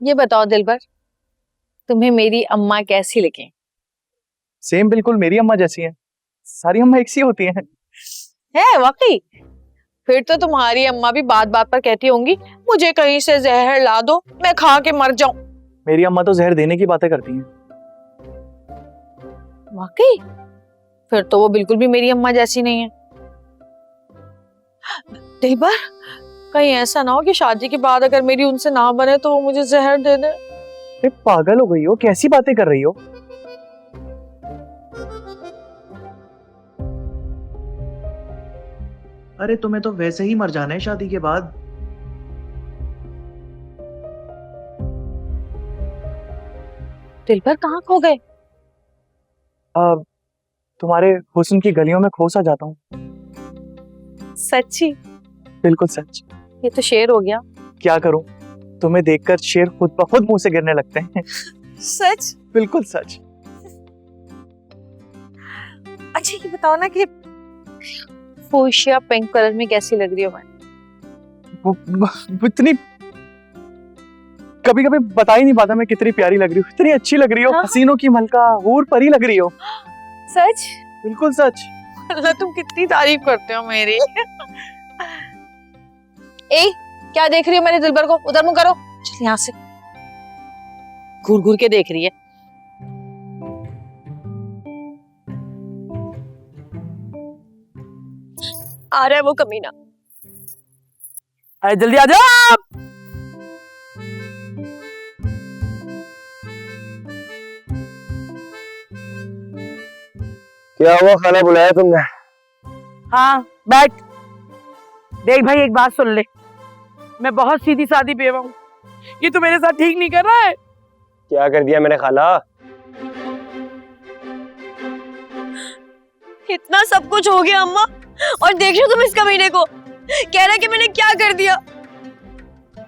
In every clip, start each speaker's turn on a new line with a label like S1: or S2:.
S1: ये बताओ दिलबर, तुम्हें मेरी अम्मा कैसी लगी?
S2: सेम बिल्कुल मेरी अम्मा जैसी है। सारी अम्मा एक सी होती हैं।
S1: है वाकई? फिर तो तुम्हारी अम्मा भी बात बात पर कहती होंगी मुझे कहीं से जहर ला दो, मैं खा के मर जाऊं।
S2: मेरी अम्मा तो जहर देने की बातें करती हैं।
S1: वाकई? फिर तो वो बिल्कुल भी मेरी अम्मा जैसी नहीं है। दिलबर, कहीं ऐसा ना हो कि शादी के बाद अगर मेरी उनसे ना बने तो वो मुझे जहर दे दे।
S2: अरे पागल हो गई हो, कैसी बातें कर रही हो? अरे तुम्हें तो वैसे ही मर जाना है शादी के बाद।
S1: दिलबर कहाँ खो गए?
S2: तुम्हारे हुस्न की गलियों में खो सा जाता हूँ।
S1: सच्ची?
S2: बिल्कुल सच।
S1: ये तो शेर हो गया।
S2: क्या करूं, तुम्हें देखकर शेर खुद ब खुद मुंह से गिरने लगते हैं।
S1: सच?
S2: बिल्कुल सच।
S1: अच्छा ये बताओ ना कि फूशिया पिंक कलर में कैसी लग रही हो मैं?
S2: वो इतनी कभी कभी बता ही नहीं पाता मैं कितनी प्यारी लग रही हूँ, इतनी अच्छी लग रही हो।
S1: हाँ?
S2: हसीनों की मलका, हूर परी लग रही हो।
S1: सच?
S2: बिल्कुल सच।
S1: अल्लाह तुम कितनी तारीफ करते हो मेरी। ए, क्या देख रही हो मेरे दिलबर को? उधर मुंह करो। चल यहाँ से। घूर घूर के देख रही है। आ रहा है वो कमीना।
S3: अरे जल्दी आ जाओ।
S4: क्या हुआ, खाना बुलाया तुमने?
S3: हाँ बैठ। देख भाई एक बात सुन ले, मैं बहुत सीधी सादी बेवा हूँ, ये तो मेरे साथ ठीक नहीं कर रहा है।
S4: क्या कर दिया मैंने खाला?
S5: इतना सब कुछ हो गया अम्मा, और देख रहे हो तुम इस कमीने को, कह रहा है कि मैंने क्या कर दिया।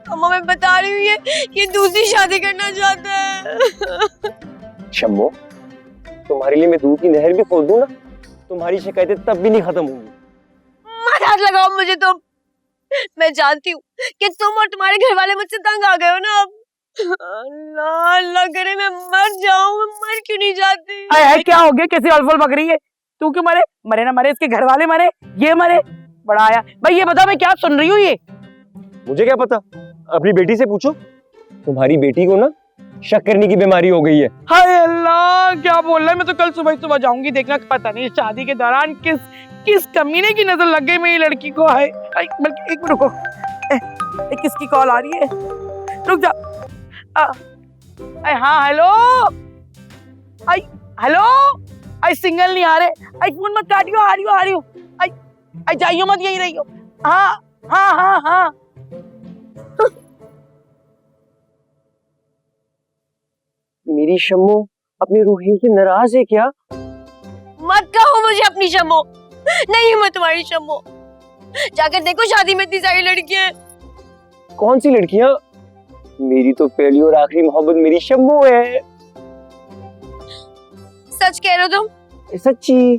S5: अम्मा मैं बता रही हूँ ये दूसरी शादी करना चाहता है।
S4: शम्मो, तुम्हारे लिए मैं दूध की नहर भी खोल दूं ना, तुम्हारी शिकायतें तब भी नहीं खत्म होंगी।
S5: मत हाथ लगाओ मुझे तुम। मैं जानती हूँ कि तुम और तुम्हारे घर वाले मुझसे तंग आ गए हो ना अब। अल्लाह अल्लाह करे मैं मर जाऊं, मैं मर क्यों नहीं जाती।
S3: अरे क्या हो गया, कैसी अल्फल बक रही है? तू क्यों मरे? मरे ना मरे, इसके घर वाले मरे, ये मरे, बड़ा आया। भाई ये बता मैं क्या सुन रही हूँ ये?
S4: मुझे क्या पता, अपनी बेटी से पूछो। तुम्हारी बेटी को ना शक करने की बीमारी हो गई है।
S3: हाय अल्लाह, क्या बोल रहा है? मैं तो कल सुबह सुबह जाऊंगी देखना, पता नहीं शादी के दौरान किस कमीने की नजर लग गई मेरी लड़की को। है बल्कि एक मिनट रुको, किसकी कॉल आ रही है? रुक जा। हाँ हेलो, हेलो, सिंगल नहीं आ रहे, फोन मत काटियो, आ रही हो। जाइयो मत, यही रहियो। हाँ हाँ हाँ हाँ।
S4: मेरी शम्मो अपनी रूही से नाराज है क्या?
S5: मत कहो मुझे अपनी शम्मो, नहीं मैं तुम्हारी शम्मो। जाकर देखो शादी में इतनी सारी लड़कियां हैं।
S4: कौन सी लड़कियां? मेरी तो पहली और आखिरी मोहब्बत मेरी शम्मो है।
S5: सच कह रहे हो तुम?
S4: सच्ची।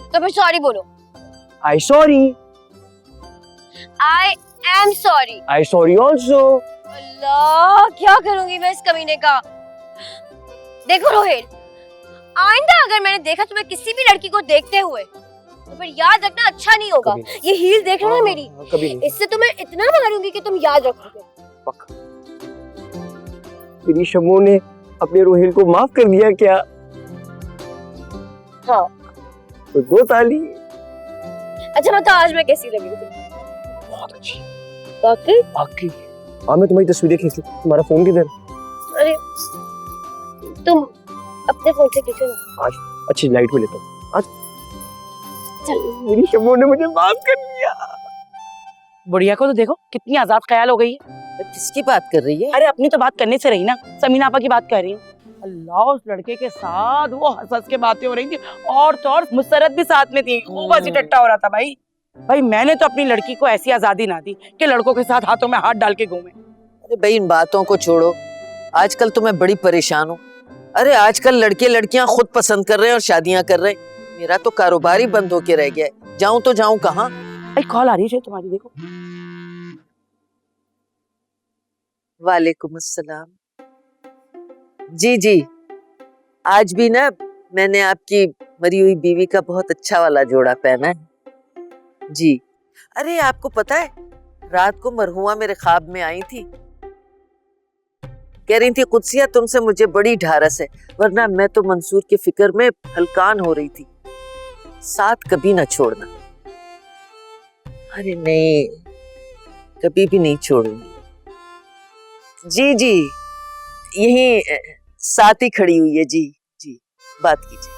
S5: तो फिर सॉरी बोलो।
S4: I sorry.
S5: I am sorry.
S4: I sorry also.
S5: Allah क्या करूंगी मैं इस कमीने का। देखो रोहित, आइंदा अगर मैंने देखा तुम्हें किसी भी लड़की को देखते हुए तो फिर याद रखना अच्छा नहीं होगा। ये हील देख रहे हो मेरी, इससे तुम्हें इतना मारूंगी कि तुम याद रखोगे।
S4: मेरी शम्मो ने अपने रोहिल को माफ कर दिया क्या?
S5: हाँ।
S4: तो दो ताली।
S5: अच्छा बताओ आज मैं कैसी लगी थी?
S4: बहुत अच्छी।
S5: वाकई?
S4: वाकई। हाँ मैं तुम्हारी तस्वीरें खींच लूं। तुम्हारा फोन किधर?
S5: अरे तुम अपने फोन से खींचो ना।
S4: आज अच्छी लाइट में लेता हूँ आज।
S5: चलो।
S4: मेरी शम्मो ने मुझे माफ कर दिया।
S3: बुढ़िया को तो देखो कितनी आजाद ख्याल हो गई है।
S1: किसकी बात कर रही है?
S3: अरे अपनी तो बात करने से रही ना, समीना आपा की बात कर रही हूँ। अल्लाह उस लड़के के साथ वो हंस के बातें हो रही थी, और तो और मुसरत भी साथ में थी, वो बस ही टट्टा हो रहा था। भाई मैंने तो अपनी लड़की को ऐसी आजादी ना दी कि लड़कों के साथ हाथों में हाथ डाल के घूमे।
S6: अरे भाई इन बातों को छोड़ो, आजकल तो मैं बड़ी परेशान हूँ। अरे आजकल लड़के लड़कियां खुद पसंद कर रहे हैं और शादियां कर रहे हैं। मेरा तो कारोबार ही बंद होके रह गया है। जाऊं तो जाऊं कहाँ?
S3: भाई कॉल आ रही है तुम्हारी, देखो।
S6: वालेकुम अस्सलाम। जी जी, आज भी ना मैंने आपकी मरी हुई बीवी का बहुत अच्छा वाला जोड़ा पहना है। जी, अरे आपको पता है, रात को मरहुआ मेरे ख्वाब में आई थी, कह रही थी कुदसिया तुमसे मुझे बड़ी ढारस है, वरना मैं तो मंसूर की फिक्र में हलकान हो रही थी, साथ कभी ना छोड़ना। अरे नहीं, कभी भी नहीं छोड़ूंगी। जी जी, यही साथ ही खड़ी हुई है। जी जी, बात कीजिए।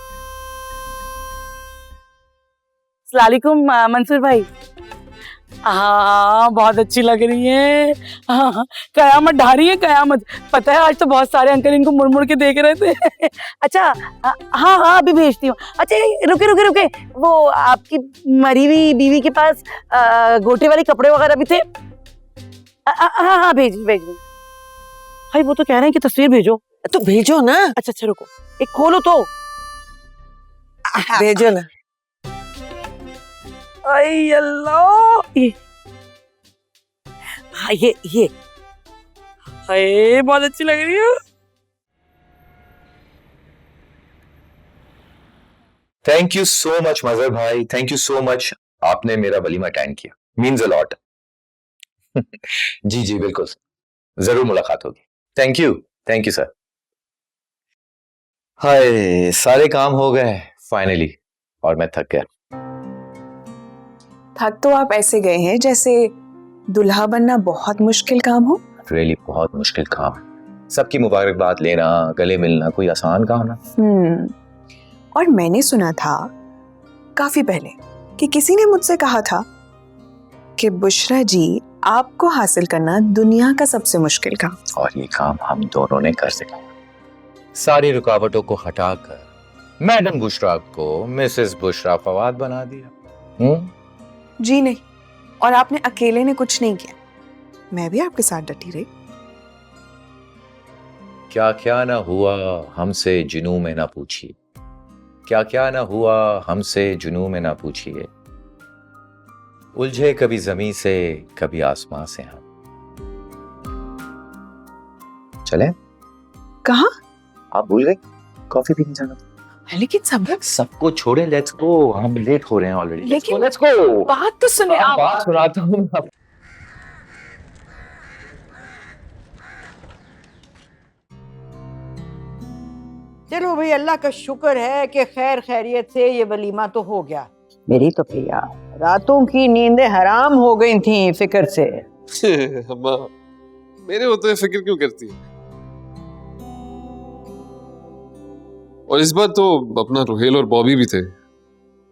S3: सलामुअलैकुम मंसूर भाई। हाँ बहुत अच्छी लग रही है। हाँ, कयामत ढा रही है कयामत। पता है आज तो बहुत सारे अंकल इनको मुड़ मुड़ के देख रहे थे। अच्छा हाँ हाँ अभी भेजती हूँ। अच्छा रुके रुके रुके, वो आपकी मरी हुई बीवी के पास गोटे वाले कपड़े वगैरह भी थे? हाँ हाँ भेज भेज भाई। वो तो कह रहे हैं कि तस्वीर भेजो।
S6: तो भेजो ना।
S3: अच्छा अच्छा रुको, एक खोलो तो।
S6: भेजो ना।
S3: आई अल्लाह, हाँ ये हाय बहुत अच्छी लग रही है।
S2: थैंक यू सो मच मजहर भाई, थैंक यू सो मच, आपने मेरा वलीमा अटेंड किया, मीन्स अ लॉट। जी जी बिल्कुल, जरूर मुलाकात होगी। Thank you sir. हाय, सारे काम हो गए फाइनली और मैं थक गया।
S7: थक तो आप ऐसे गए हैं जैसे दुल्हा बनना बहुत मुश्किल काम हो।
S2: रियली बहुत मुश्किल काम है, सबकी मुबारकबाद लेना, गले मिलना कोई आसान काम ना।
S7: और मैंने सुना था काफी पहले कि किसी ने मुझसे कहा था कि बुशरा जी आपको हासिल करना दुनिया का सबसे मुश्किल काम।
S2: और ये काम हम दोनों ने कर सका। सारी रुकावटों को हटाकर मैडम बुशरा को मिसेस बुशरा फवाद बना दिया।
S7: जी नहीं, और आपने अकेले ने कुछ नहीं किया, मैं भी आपके साथ डटी रही।
S2: क्या क्या ना हुआ हमसे जुनू में ना पूछिए, क्या क्या ना हुआ हमसे जुनू में ना पूछिए, उलझे कभी जमीन से कभी आसमां से हम। चले?
S7: कहाँ?
S2: आप भूल गए कॉफी पीने जाना था।
S7: लेकिन
S2: सबको छोड़े, लेट्स गो, हम लेट हो रहे हैं ऑलरेडी।
S7: लेकिन
S2: लेट्स गो।
S7: बात तो सुने आप।
S2: बात सुनाता हूँ।
S8: चलो भाई, अल्लाह का शुक्र है कि खैर खैरियत से ये वलीमा तो हो गया। मेरी तो भैया रातों की नींदें हराम हो गई थी फिक्र से।
S9: अम्मा, मेरे होते हुए फिक्र क्यों करती है? और इस बार तो अपना रुहेल और बॉबी भी थे,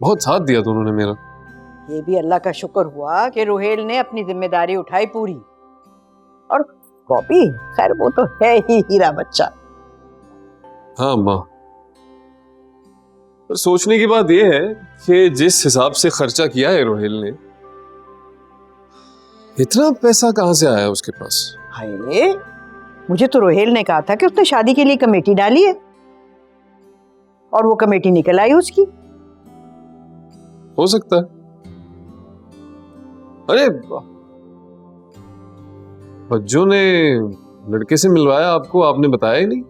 S9: बहुत साथ दिया दोनों ने मेरा।
S8: ये भी अल्लाह का शुक्र हुआ कि रुहेल ने अपनी जिम्मेदारी उठाई पूरी, और बॉबी खैर वो तो है ही हीरा बच्चा।
S9: हाँ अम्मा, पर सोचने की बात यह है कि जिस हिसाब से खर्चा किया है रुहेल ने, इतना पैसा कहाँ से आया उसके पास?
S8: हाय, मुझे तो रुहेल ने कहा था कि उसने शादी के लिए कमेटी डाली है, और वो कमेटी निकल आई उसकी।
S9: हो सकता है। अरे बच्चों ने लड़के से मिलवाया आपको, आपने बताया ही नहीं।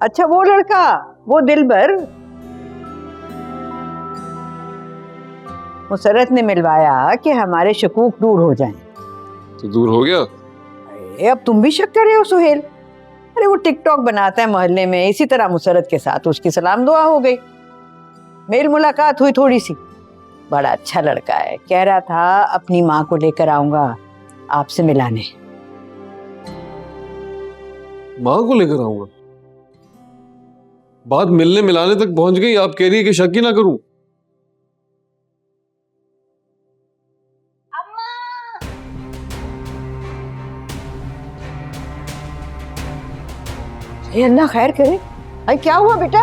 S8: अच्छा वो लड़का, वो दिलबर, मुसरत ने मिलवाया कि हमारे शकूक दूर हो जाएं।
S9: तो दूर हो गया?
S8: अरे अब तुम भी शक कर रहे हो सुहेल? अरे वो टिकटॉक बनाता है मोहल्ले में, इसी तरह मुसरत के साथ उसकी सलाम दुआ हो गई, मेल मुलाकात हुई थोड़ी सी। बड़ा अच्छा लड़का है, कह रहा था अपनी माँ को लेकर आऊंगा आपसे मिलाने।
S9: माँ को लेकर आऊंगा? बात मिलने मिलाने तक पहुंच गई, आप कह रही है कि शक ही ना करूं?
S8: अल्लाह खैर करे। अरे क्या हुआ बेटा?